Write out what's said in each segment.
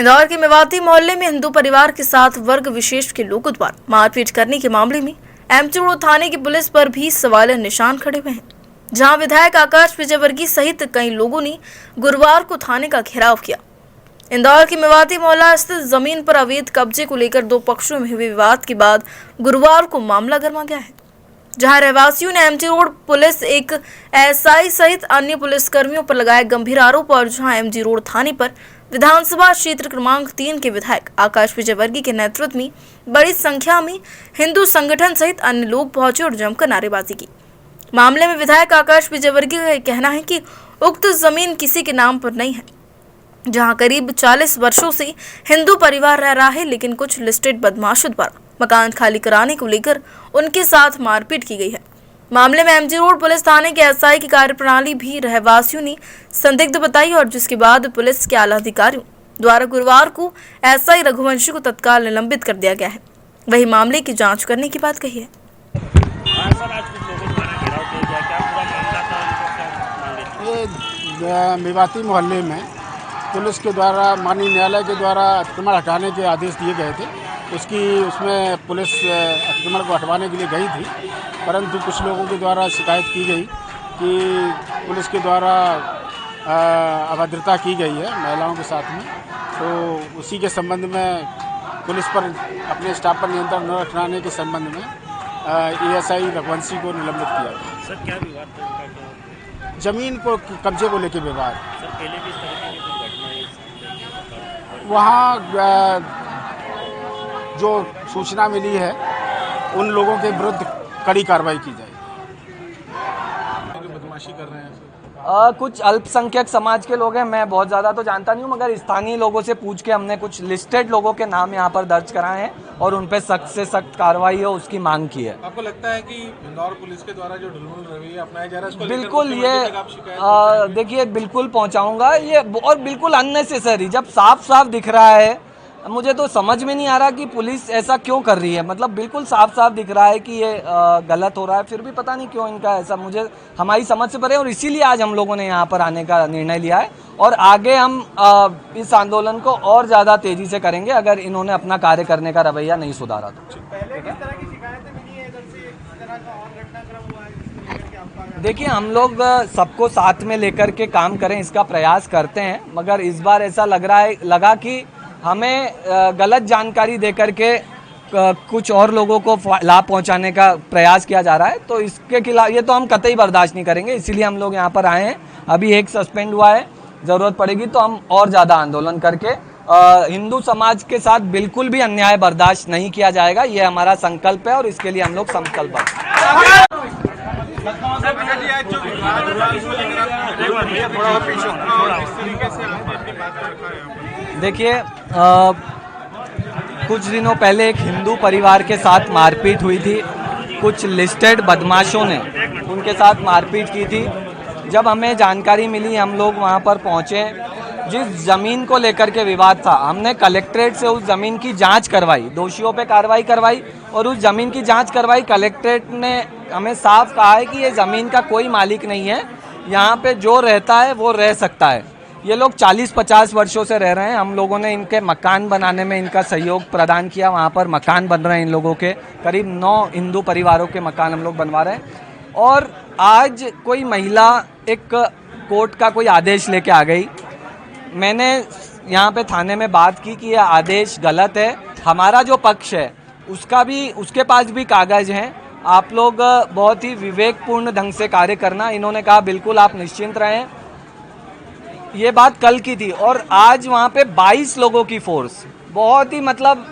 इंदौर के मेवाती मोहल्ले में हिंदू परिवार के साथ वर्ग विशेष के लोगों द्वारा मारपीट करने के मामले में एमजी रोड थाने की पुलिस पर भी सवाल निशान खड़े हुए हैं, जहां विधायक आकाश विजयवर्गीय सहित कई लोगों ने गुरुवार को थाने का घेराव किया। इंदौर के मेवाती मोहल्ला स्थित जमीन पर अवैध कब्जे को लेकर दो पक्षों में हुए विवाद के बाद गुरुवार को मामला गर्मा गया है, जहां रहवासियों ने एमजी रोड पुलिस एक एसआई सहित अन्य पुलिसकर्मियों पर लगाए गंभीर आरोप और जहां एमजी रोड थाने पर विधानसभा क्षेत्र क्रमांक 3 के विधायक आकाश विजयवर्गीय के नेतृत्व में बड़ी संख्या में हिंदू संगठन सहित अन्य लोग पहुंचे और जमकर नारेबाजी की। मामले में विधायक आकाश विजयवर्गीय का कहना है कि उक्त जमीन किसी के नाम पर नहीं है, जहां करीब 40 वर्षों से हिंदू परिवार रह रहा है, लेकिन कुछ लिस्टेड बदमाशों द्वारा मकान खाली कराने को लेकर उनके साथ मारपीट की गई है। मामले में एमजी रोड पुलिस थाने के एसआई की कार्यप्रणाली भी रहवासियों ने संदिग्ध बताई और जिसके बाद पुलिस के आला अधिकारियों द्वारा गुरुवार को एसआई रघुवंशी को तत्काल निलंबित कर दिया गया है। वही मामले की जांच करने की बात कही है। मेवाती मोहल्ले में पुलिस के द्वारा माननीय न्यायालय के द्वारा अतिक्रमण हटाने के आदेश दिए गए थे। उसमें पुलिस अतिक्रमण को हटवाने के लिए गई थी, परंतु कुछ लोगों के द्वारा शिकायत की गई कि पुलिस के द्वारा अभद्रता की गई है महिलाओं के साथ में। तो उसी के संबंध में पुलिस पर अपने स्टाफ पर नियंत्रण न रखने के संबंध में एएसआई रघुवंशी को निलंबित किया गया। सर, क्या विवाद था? जमीन को कब्जे को लेकर विवाद। सर, पहले भी इस तरह की घटना वहाँ जो सूचना मिली है उन लोगों के विरुद्ध कड़ी कार्रवाई की जाएगी। बदमाशी कर रहे हैं कुछ अल्पसंख्यक समाज के लोग हैं, मैं बहुत ज़्यादा तो जानता नहीं हूँ, मगर स्थानीय लोगों से पूछ के हमने कुछ लिस्टेड लोगों के नाम यहाँ पर दर्ज कराए हैं और उन पर सख्त से सख्त कार्रवाई हो उसकी मांग की है। आपको लगता है कि इंदौर पुलिस के द्वारा जो ढुलमुल रवैया अपनाया जा रहा है उसको बिल्कुल ये देखिए बिल्कुल पहुँचाऊँगा ये, और बिल्कुल अननेसेसरी, जब साफ साफ दिख रहा है। मुझे तो समझ में नहीं आ रहा कि पुलिस ऐसा क्यों कर रही है, मतलब बिल्कुल साफ साफ दिख रहा है कि ये गलत हो रहा है, फिर भी पता नहीं क्यों इनका ऐसा, मुझे हमारी समझ से परे। और इसीलिए आज हम लोगों ने यहाँ पर आने का निर्णय लिया है और आगे हम इस आंदोलन को और ज़्यादा तेज़ी से करेंगे अगर इन्होंने अपना कार्य करने का रवैया नहीं सुधारा तो। देखिए हम लोग सबको साथ में लेकर के काम करें इसका प्रयास करते हैं, मगर इस बार ऐसा लगा कि हमें गलत जानकारी देकर के कुछ और लोगों को लाभ पहुंचाने का प्रयास किया जा रहा है, तो इसके खिलाफ ये तो हम कतई बर्दाश्त नहीं करेंगे। इसीलिए हम लोग यहाँ पर आए हैं। अभी एक सस्पेंड हुआ है, ज़रूरत पड़ेगी तो हम और ज़्यादा आंदोलन करके हिंदू समाज के साथ बिल्कुल भी अन्याय बर्दाश्त नहीं किया जाएगा, ये हमारा संकल्प है और इसके लिए हम लोग संकल्प हैं। देखिए कुछ दिनों पहले एक हिंदू परिवार के साथ मारपीट हुई थी, कुछ लिस्टेड बदमाशों ने उनके साथ मारपीट की थी। जब हमें जानकारी मिली हम लोग वहां पर पहुंचे। जिस ज़मीन को लेकर के विवाद था हमने कलेक्ट्रेट से उस ज़मीन की जांच करवाई, दोषियों पे कार्रवाई करवाई और उस ज़मीन की जांच करवाई। कलेक्ट्रेट ने हमें साफ कहा है कि ये ज़मीन का कोई मालिक नहीं है, यहाँ पे जो रहता है वो रह सकता है। ये लोग 40-50 वर्षों से रह रहे हैं। हम लोगों ने इनके मकान बनाने में इनका सहयोग प्रदान किया, वहाँ पर मकान बन रहे हैं इन लोगों के, करीब 9 हिंदू परिवारों के मकान हम लोग बनवा रहे हैं। और आज कोई महिला एक कोर्ट का कोई आदेश लेके आ गई। मैंने यहाँ पे थाने में बात की कि यह आदेश गलत है, हमारा जो पक्ष है उसके पास भी कागज़ हैं, आप लोग बहुत ही विवेकपूर्ण ढंग से कार्य करना। इन्होंने कहा बिल्कुल आप निश्चिंत रहें। ये बात कल की थी और आज वहाँ पे 22 लोगों की फोर्स, बहुत ही मतलब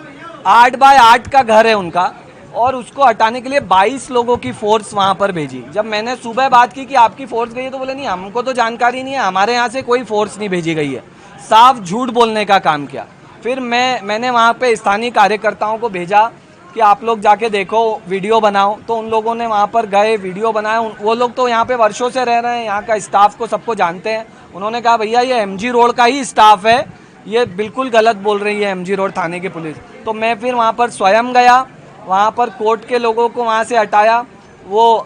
8 बाय 8 का घर है उनका, और उसको हटाने के लिए 22 लोगों की फोर्स वहाँ पर भेजी। जब मैंने सुबह बात की कि आपकी फोर्स गई है तो बोले नहीं हमको तो जानकारी नहीं है, हमारे यहाँ से कोई फोर्स नहीं भेजी गई है। साफ झूठ बोलने का काम किया। फिर मैंने वहाँ पे स्थानीय कार्यकर्ताओं को भेजा कि आप लोग जाके देखो, वीडियो बनाओ, तो उन लोगों ने वहाँ पर गए, वीडियो बनाए। वो लोग तो यहाँ पे वर्षों से रह रहे हैं, यहाँ का स्टाफ को सबको जानते हैं। उन्होंने कहा भैया ये एमजी रोड का ही स्टाफ है, ये बिल्कुल गलत बोल रही है एमजी रोड थाने की पुलिस। तो मैं फिर वहाँ पर स्वयं गया, वहाँ पर कोर्ट के लोगों को वहाँ से हटाया। वो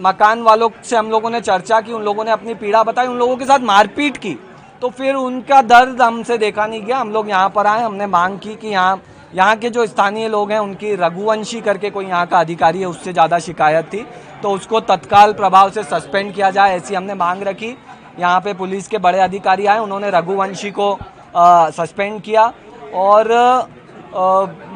मकान वालों से हम लोगों ने चर्चा की, उन लोगों ने अपनी पीड़ा बताई, उन लोगों के साथ मारपीट की। तो फिर उनका दर्द हमसे देखा नहीं गया। हम लोग यहाँ पर आए, हमने मांग की कि यहाँ के जो स्थानीय लोग हैं उनकी रघुवंशी करके कोई यहाँ का अधिकारी है, उससे ज़्यादा शिकायत थी, तो उसको तत्काल प्रभाव से सस्पेंड किया जाए, ऐसी हमने मांग रखी। यहाँ पे पुलिस के बड़े अधिकारी आए, उन्होंने रघुवंशी को सस्पेंड किया और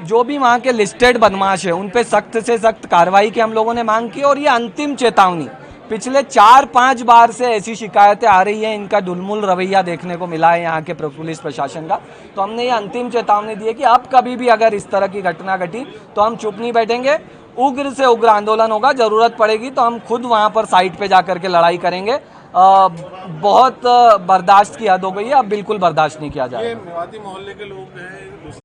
जो भी वहाँ के लिस्टेड बदमाश है उन पे सख्त से सख्त कार्रवाई की हम लोगों ने मांग की। और ये अंतिम चेतावनी, पिछले 4-5 बार से ऐसी शिकायतें आ रही हैं, इनका ढुलमुल रवैया देखने को मिला है यहाँ के पुलिस प्रशासन का, तो हमने ये अंतिम चेतावनी दी है कि अब कभी भी अगर इस तरह की घटना घटी तो हम चुप नहीं बैठेंगे, उग्र से उग्र आंदोलन होगा, ज़रूरत पड़ेगी तो हम खुद वहाँ पर साइट पे जा करके लड़ाई करेंगे। बहुत बर्दाश्त की हद हो गई है, अब बिल्कुल बर्दाश्त नहीं किया जाएगा। ये मेवाती मोहल्ले के लोग हैं,